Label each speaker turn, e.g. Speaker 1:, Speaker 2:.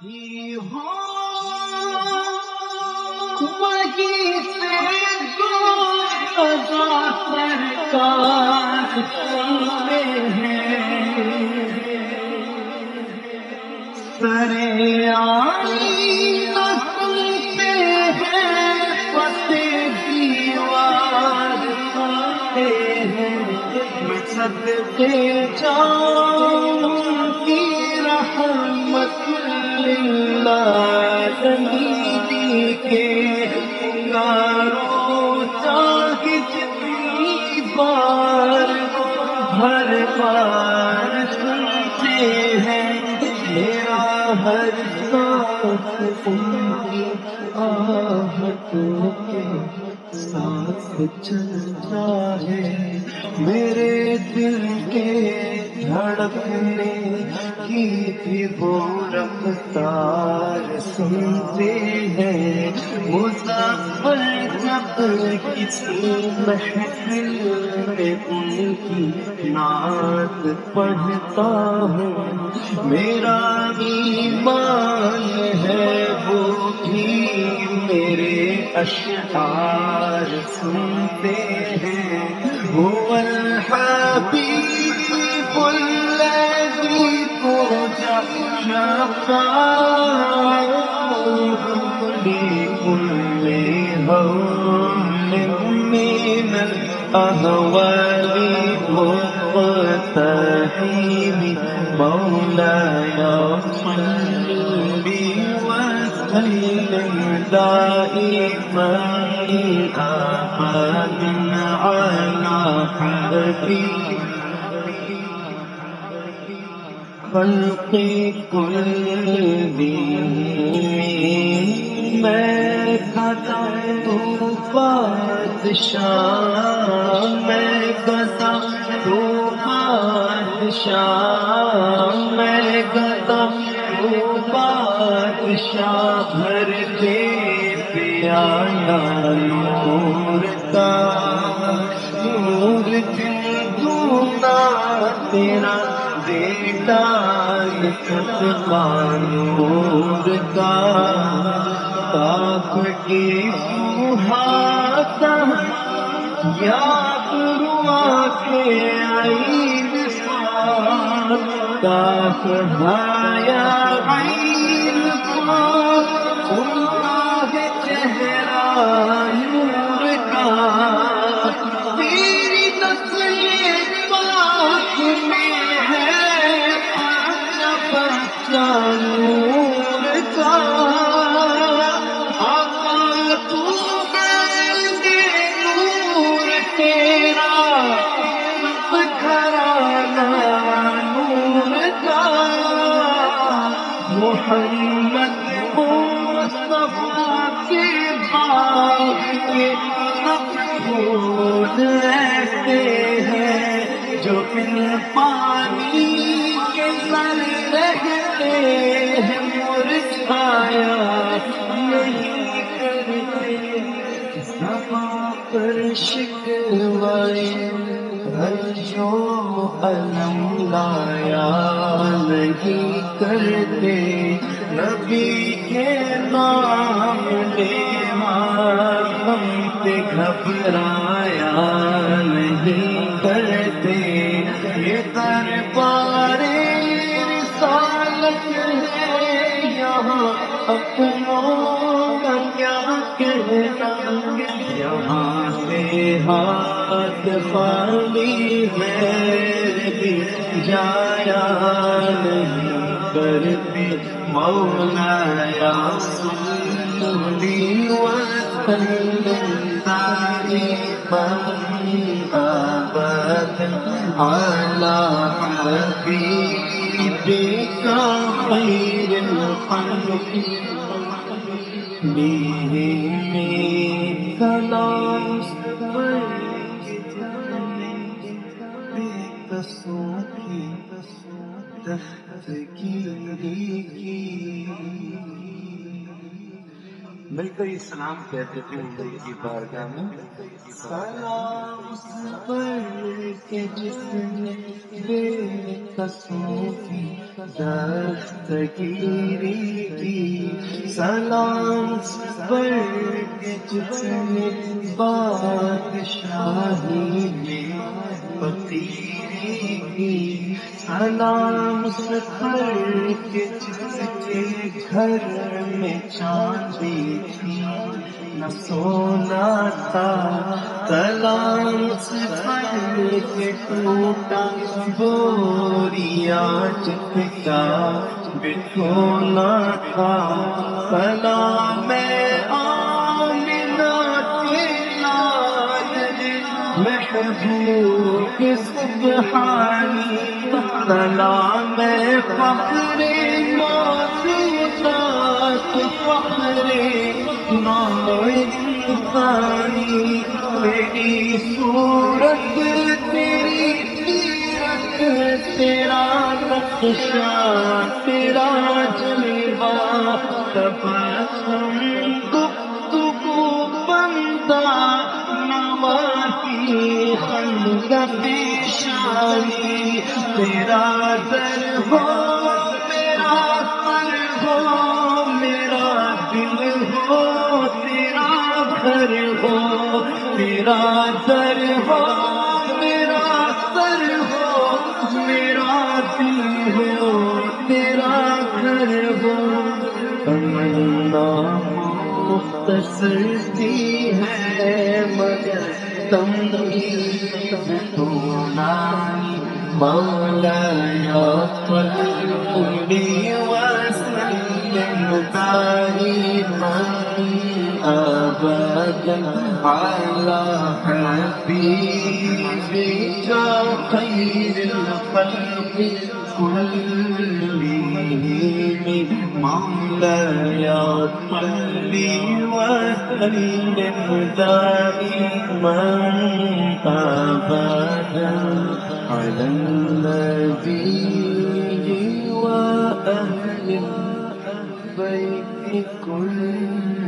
Speaker 1: ہی ہو وہیں سے دو سرکار سنتے ہیں سرے آئینہ سنتے ہیں فتح دیوار سنتے ہیں میں صدقے جاؤں کی رحمت للعالمین کے گاروں چاہے جتنی بار ہر بار سنتے ہیں میرا ہر سانس ان کی آہتوں کے ساتھ چلتا ہے میرے دل کے دھڑکنے کی بھی وہ رفتار سنتے ہیں مسافر جب کسی محفل میں ان کی نعت پڑھتا ہوں میرا ایمان ہے وہ بھی میرے اشعار سنتے ہیں هو الحبيب الذي ترجع شفاعته لكل هول من الأهوال مقتحم مولاي صل وسلم دائما أبدا على حبيب خلق كلهم میں گدا تو بادشاہ میں گدا تو بادشاہ میں گدا تو بادشاہ بھر دے پیالہ نور کا نور جندونا تیرا بیٹا صدقہ نور کا کاف کی سہاتا یا بروا کے عین صاد کاف یا عین صاد اللہ چہرہ نور کا تیری نسل پاک میں ہے بچہ نور کا آقا تو گنگے نور تیرا گھرانہ نور کا محمد مصطفیٰ کے باغ کے پھول ایسے ہیں جو ان پانی کے سر رہتے ہیں مرجھایا نہیں کرتے زباں پر شکوائے ہر جو علم لایا نہیں کرتے نبی کے نام لیوا ہم پہ گھبرایا نہیں کرتے یہ دربار رسالت ہے یہاں اپنوں کا کیا کہنا یہاں سے ہاتھ خالی ہے بھی جایا نہیں کرتے مولایا صلی وسلم دائما ابدا على حبيبك خير الخلق به سلام تصوفی دستگیری کی مل کر یہ سلام کہتے تھے ان کی بارگاہ میں، سلام اس پر کہ جس نے بے قصوں کی دستگیری کی، سلام اس پر کہ جس نے بادشاہی میں فقیری کی، سلام اس پر کہ جس کے گھر میں چاندی تھی نہ سونا تھا، سلام اس پر کہ ٹوٹا بوریا چپکا بٹھونا تھا، سلام آمنہ کے لال محبوب سبحانی، سلام فخر موجودات فخر نوع انسانی، میری صورت تیری سیرت تیرا نقشہ تیرا جلوہ، تبسم گفتگو بندہ نواسی خندق پیشانی، تیرا در ہو میرا سر ہو میرا دل ہو تیرا گھر ہو، میرا در ہو میرا سر ہو میرا دل ہو تیرا گھر ہو، تمنا مختصر سی ہے مگر تمہیں تو نانی، مولایا صلی وسلم دائما ابدا على حبيبك خير الخلق كلهم، مولاي صل وسلم دائما ابدا على النبي واهل البيت كلهم.